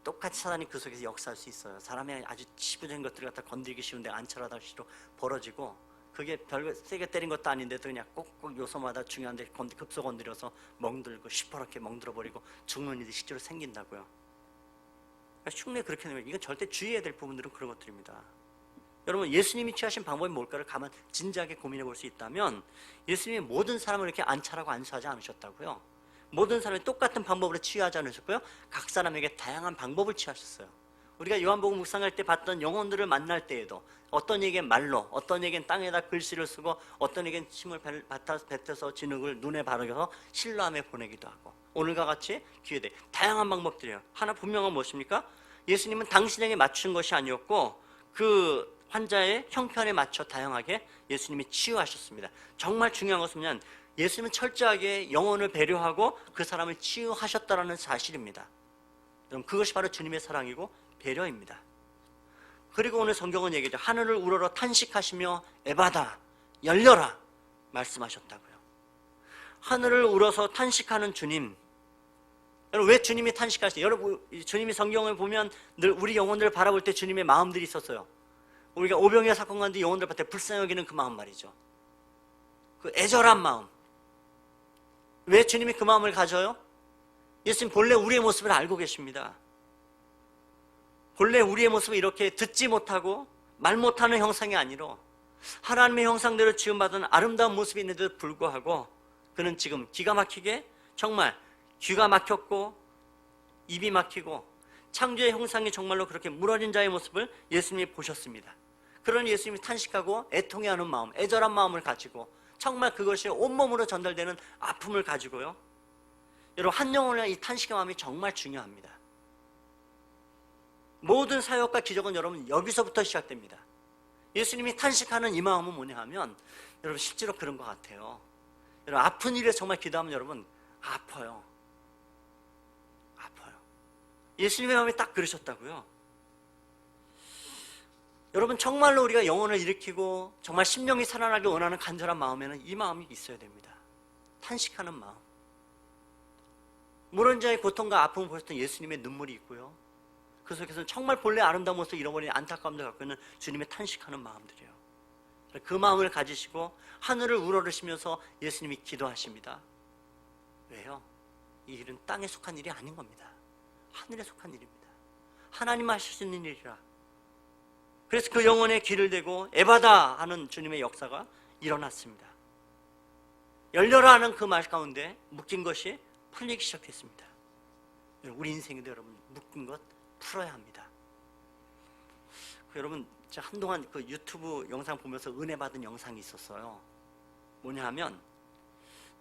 똑같이 사단이 그 속에서 역사할 수 있어요. 사람의 아주 치부적인 것들을 갖다 건드리기 쉬운데 안찰하다가 실로 벌어지고, 그게 별거 세게 때린 것도 아닌데도 그냥 꼭꼭 요소마다 중요한데 급소 건드려서 멍들고 시퍼렇게 멍들어버리고 죽는 일이 실제로 생긴다고요. 그러니까 흉내 그렇게 내면 이건 절대 주의해야 될 부분들은 그런 것들입니다. 여러분 예수님이 취하신 방법이 뭘까를 가만 진지하게 고민해 볼 수 있다면 예수님이 모든 사람을 이렇게 안찰하고 안수하지 않으셨다고요. 모든 사람이 똑같은 방법으로 치유하지 않으셨고요. 각 사람에게 다양한 방법을 취하셨어요. 우리가 요한복음 묵상할 때 봤던 영혼들을 만날 때에도 어떤 이에겐 말로, 어떤 이에겐 땅에다 글씨를 쓰고, 어떤 이에겐 침을 뱉어서 진흙을 눈에 바르겨서 실로암에 보내기도 하고, 오늘과 같이 기회돼 다양한 방법들이에요. 하나 분명한 무엇입니까? 예수님은 당신에게 맞춘 것이 아니었고 그 환자의 형편에 맞춰 다양하게 예수님이 치유하셨습니다. 정말 중요한 것은 뭐냐면 예수님은 철저하게 영혼을 배려하고 그 사람을 치유하셨다는 사실입니다. 여러분 그것이 바로 주님의 사랑이고 배려입니다. 그리고 오늘 성경은 얘기하죠. 하늘을 우러러 탄식하시며 에바다 열려라 말씀하셨다고요. 하늘을 우러서 탄식하는 주님. 여러분 왜 주님이 탄식하시죠? 여러분 주님이 성경을 보면 늘 우리 영혼들을 바라볼 때 주님의 마음들이 있었어요. 우리가 오병이어 사건 가운데 영혼들 밭에 불쌍히 여기는 그 마음 말이죠. 그 애절한 마음. 왜 주님이 그 마음을 가져요? 예수님 본래 우리의 모습을 알고 계십니다. 본래 우리의 모습은 이렇게 듣지 못하고 말 못하는 형상이 아니라 하나님의 형상대로 지음받은 아름다운 모습이 있는데도 불구하고 그는 지금 기가 막히게 정말 귀가 막혔고 입이 막히고 창조의 형상이 정말로 그렇게 무너진 자의 모습을 예수님이 보셨습니다. 그러니 예수님이 탄식하고 애통해하는 마음, 애절한 마음을 가지고 정말 그것이 온몸으로 전달되는 아픔을 가지고요. 여러분 한 영혼의 이 탄식의 마음이 정말 중요합니다. 모든 사역과 기적은 여러분 여기서부터 시작됩니다. 예수님이 탄식하는 이 마음은 뭐냐 하면 여러분 실제로 그런 것 같아요. 여러분 아픈 일에 정말 기도하면 여러분 아파요. 예수님의 마음이 딱 그러셨다고요. 여러분 정말로 우리가 영혼을 일으키고 정말 심령이 살아나길 원하는 간절한 마음에는 이 마음이 있어야 됩니다. 탄식하는 마음. 모르는 자의 고통과 아픔을 보셨던 예수님의 눈물이 있고요. 그 속에서는 정말 본래 아름다운 모습을 잃어버린 안타까움을 갖고 있는 주님의 탄식하는 마음들이에요. 그 마음을 가지시고 하늘을 우러르시면서 예수님이 기도하십니다. 왜요? 이 일은 땅에 속한 일이 아닌 겁니다. 하늘에 속한 일입니다. 하나님 하시는 일이라. 그래서 그 영혼에 귀를 대고 에바다 하는 주님의 역사가 일어났습니다. 열려라 하는 그 말 가운데 묶인 것이 풀리기 시작했습니다. 우리 인생에도 여러분 묶인 것 풀어야 합니다. 여러분 제가 한동안 그 유튜브 영상 보면서 은혜 받은 영상이 있었어요. 뭐냐 하면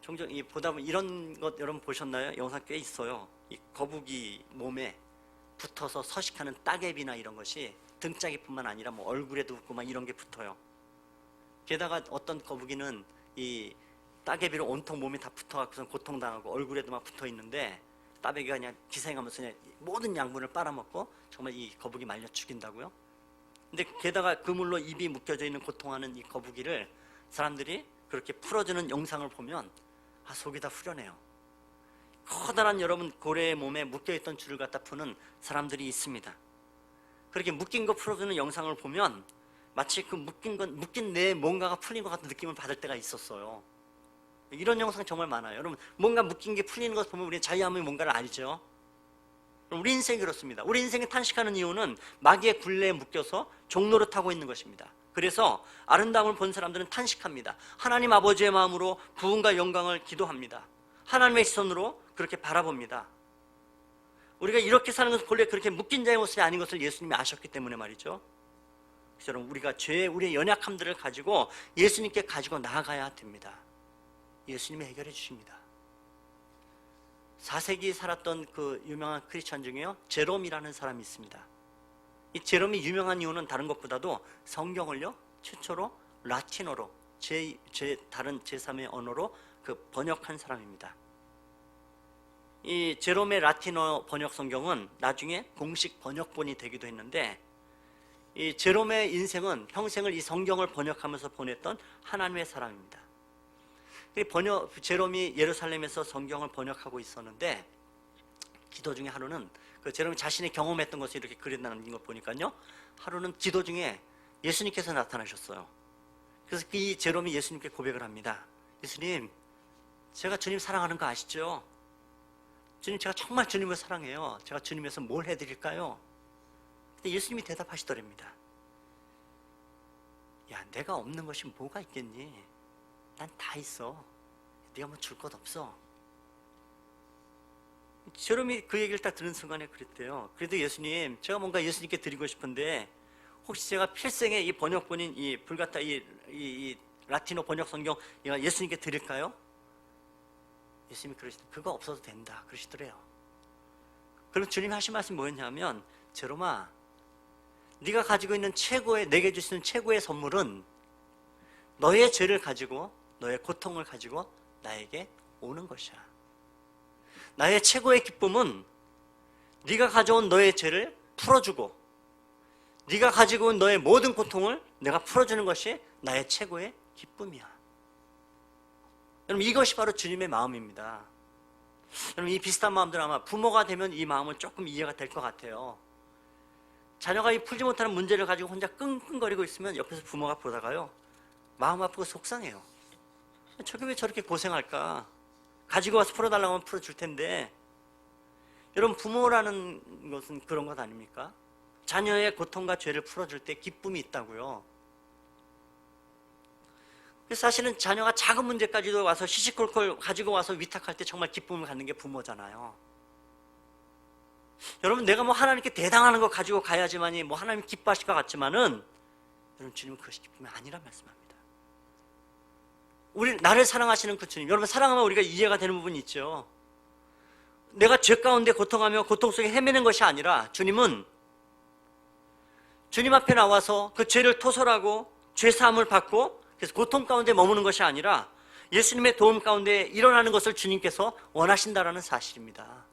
종종 보다 보면 이런 것 여러분 보셨나요? 영상 꽤 있어요. 이 거북이 몸에 붙어서 서식하는 따개비나 이런 것이 등짝이뿐만 아니라 뭐 얼굴에도 붙고 막 이런 게 붙어요. 게다가 어떤 거북이는 이 따개비로 온통 몸이 다 붙어갖고서 고통당하고 얼굴에도 막 붙어 있는데 따개비가 그냥 기생하면서 그냥 모든 양분을 빨아먹고 정말 이 거북이 말려 죽인다고요. 근데 게다가 그물로 입이 묶여져 있는 고통하는 이 거북이를 사람들이 그렇게 풀어주는 영상을 보면 속이 다 후련해요. 커다란 여러분 고래의 몸에 묶여있던 줄을 갖다 푸는 사람들이 있습니다. 그렇게 묶인 거 풀어주는 영상을 보면 마치 그 묶인 내 뭔가가 풀린 것 같은 느낌을 받을 때가 있었어요. 이런 영상 정말 많아요. 여러분 뭔가 묶인 게 풀리는 것 보면 우리는 자유함이 뭔가를 알죠. 우리 인생이 그렇습니다. 우리 인생이 탄식하는 이유는 마귀의 굴레에 묶여서 종로를 타고 있는 것입니다. 그래서 아름다움을 본 사람들은 탄식합니다. 하나님 아버지의 마음으로 부흥과 영광을 기도합니다. 하나님의 시선으로 그렇게 바라봅니다. 우리가 이렇게 사는 것은 본래 그렇게 묶인 자의 모습이 아닌 것을 예수님이 아셨기 때문에 말이죠. 그래서 여러분 우리가 우리의 연약함들을 가지고 예수님께 가지고 나아가야 됩니다. 예수님이 해결해 주십니다. 4세기 살았던 그 유명한 크리스천 중에요 제롬이라는 사람이 있습니다. 이 제롬이 유명한 이유는 다른 것보다도 성경을요 최초로 라틴어로 다른 제3의 언어로 그 번역한 사람입니다. 이 제롬의 라틴어 번역 성경은 나중에 공식 번역본이 되기도 했는데 이 제롬의 인생은 평생을 이 성경을 번역하면서 보냈던 하나님의 사람입니다. 제롬이 예루살렘에서 성경을 번역하고 있었는데 기도 중에 하루는 그 제롬이 자신이 경험했던 것을 이렇게 그린다는 걸 보니까요 하루는 기도 중에 예수님께서 나타나셨어요. 그래서 이 제롬이 예수님께 고백을 합니다. 예수님, 제가 주님 사랑하는 거 아시죠? 주님, 제가 정말 주님을 사랑해요. 제가 주님에서 뭘 해드릴까요? 근데 예수님이 대답하시더랍니다. 야, 내가 없는 것이 뭐가 있겠니? 난 다 있어. 네가 뭐 줄 것 없어. 제롬이 그 얘기를 딱 들은 순간에 그랬대요. 그래도 예수님, 제가 뭔가 예수님께 드리고 싶은데 혹시 제가 필생에 이 번역본인 이 불가타 이 라틴어 번역 성경 예수님께 드릴까요? 예수님이 그러시더라고요. 그거 없어도 된다 그러시더래요. 그럼 주님이 하신 말씀이 뭐였냐면 제롬아, 네가 가지고 있는 내게 주시는 최고의 선물은 너의 죄를 가지고 너의 고통을 가지고 나에게 오는 것이야. 나의 최고의 기쁨은 네가 가져온 너의 죄를 풀어주고 네가 가지고 온 너의 모든 고통을 내가 풀어주는 것이 나의 최고의 기쁨이야. 여러분 이것이 바로 주님의 마음입니다. 여러분 이 비슷한 마음들 아마 부모가 되면 이 마음은 조금 이해가 될 것 같아요. 자녀가 이 풀지 못하는 문제를 가지고 혼자 끙끙거리고 있으면 옆에서 부모가 보다가요 마음 아프고 속상해요. 저게 왜 저렇게 고생할까? 가지고 와서 풀어달라고 하면 풀어줄 텐데. 여러분 부모라는 것은 그런 것 아닙니까? 자녀의 고통과 죄를 풀어줄 때 기쁨이 있다고요. 그래서 사실은 자녀가 작은 문제까지도 와서 시시콜콜 가지고 와서 위탁할 때 정말 기쁨을 갖는 게 부모잖아요. 여러분 내가 뭐 하나님께 대당하는 거 가지고 가야지만이 뭐 하나님 기뻐하실 것 같지만은 여러분 주님은 그것이 기쁨이 아니란 말씀합니다. 나를 사랑하시는 그 주님, 여러분 사랑하면 우리가 이해가 되는 부분이 있죠. 내가 죄 가운데 고통하며 고통 속에 헤매는 것이 아니라 주님은 주님 앞에 나와서 그 죄를 토설하고 죄 사함을 받고 그래서 고통 가운데 머무는 것이 아니라 예수님의 도움 가운데 일어나는 것을 주님께서 원하신다라는 사실입니다.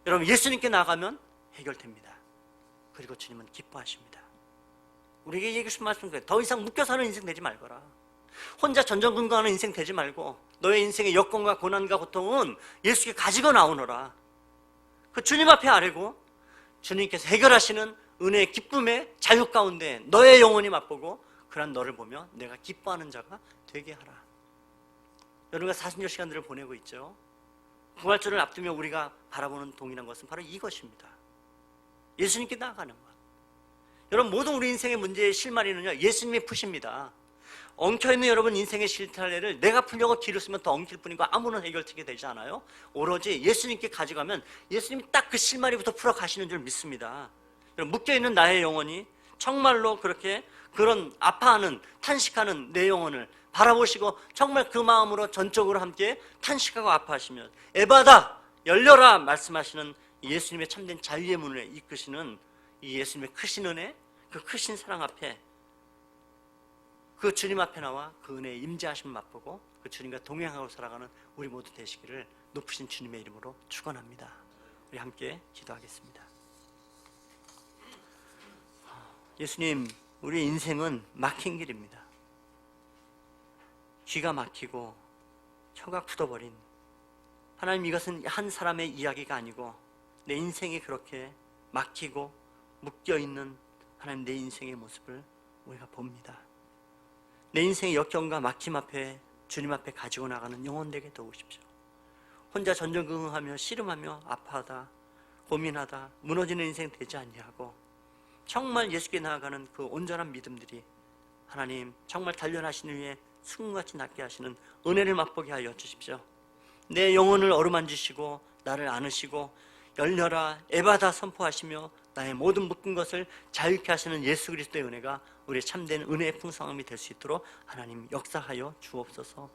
여러분 예수님께 나가면 해결됩니다. 그리고 주님은 기뻐하십니다. 우리에게 얘기해 주신 말씀은 더 이상 묶여 사는 인생 되지 말거라. 혼자 전전긍긍하는 인생 되지 말고 너의 인생의 여건과 고난과 고통은 예수께 가지고 나오너라. 그 주님 앞에 아뢰고 주님께서 해결하시는 은혜의 기쁨의 자유 가운데 너의 영혼이 맛보고 그런 너를 보며 내가 기뻐하는 자가 되게 하라. 여러분과 사순절 시간들을 보내고 있죠. 부활절을 앞두며 우리가 바라보는 동일한 것은 바로 이것입니다. 예수님께 나아가는 것. 여러분, 모든 우리 인생의 문제의 실마리는요, 예수님이 푸십니다. 엉켜있는 여러분 인생의 실타래를 내가 풀려고 길을 쓰면 더 엉킬 뿐이고 아무런 해결책이 되지 않아요. 오로지 예수님께 가져가면 예수님이 딱 그 실마리부터 풀어 가시는 줄 믿습니다. 묶여있는 나의 영혼이 정말로 그렇게 그런 아파하는 탄식하는 내 영혼을 바라보시고 정말 그 마음으로 전적으로 함께 탄식하고 아파하시며 에바다 열려라 말씀하시는 예수님의 참된 자유의 문을 이끄시는 이 예수님의 크신 은혜, 그 크신 사랑 앞에 그 주님 앞에 나와 그 은혜의 임재하심을 맛보고 그 주님과 동행하고 살아가는 우리 모두 되시기를 높으신 주님의 이름으로 축원합니다. 우리 함께 기도하겠습니다. 예수님, 우리 인생은 막힌 길입니다. 귀가 막히고 혀가 굳어버린, 하나님, 이것은 한 사람의 이야기가 아니고 내 인생이 그렇게 막히고 묶여있는 하나님 내 인생의 모습을 우리가 봅니다. 내 인생의 역경과 막힘 앞에 주님 앞에 가지고 나가는 영혼 되게 도우십시오. 혼자 전전긍긍하며 씨름하며 아파하다 고민하다 무너지는 인생 되지 아니하고 정말 예수께 나아가는 그 온전한 믿음들이 하나님 정말 단련하신 후에 승금같이 낫게 하시는 은혜를 맛보게 하여 주십시오. 내 영혼을 어루만지시고 나를 안으시고 열려라 에바다 선포하시며 나의 모든 묶은 것을 자유케 하시는 예수 그리스도의 은혜가 우리의 참된 은혜의 풍성함이 될 수 있도록 하나님 역사하여 주옵소서.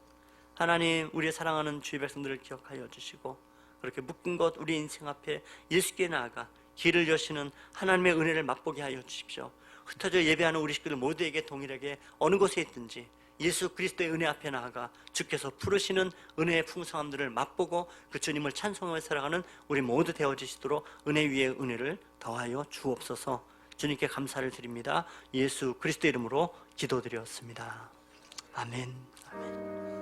하나님, 우리의 사랑하는 주의 백성들을 기억하여 주시고 그렇게 묶은 것 우리 인생 앞에 예수께 나아가 길을 여시는 하나님의 은혜를 맛보게 하여 주십시오. 흩어져 예배하는 우리 식구들 모두에게 동일하게 어느 곳에 있든지 예수 그리스도의 은혜 앞에 나아가 주께서 부르시는 은혜의 풍성함들을 맛보고 그 주님을 찬송하며 살아가는 우리 모두 되어지시도록 은혜 위에 은혜를 더하여 주옵소서. 주님께 감사를 드립니다. 예수 그리스도 이름으로 기도드렸습니다. 아멘. 아멘.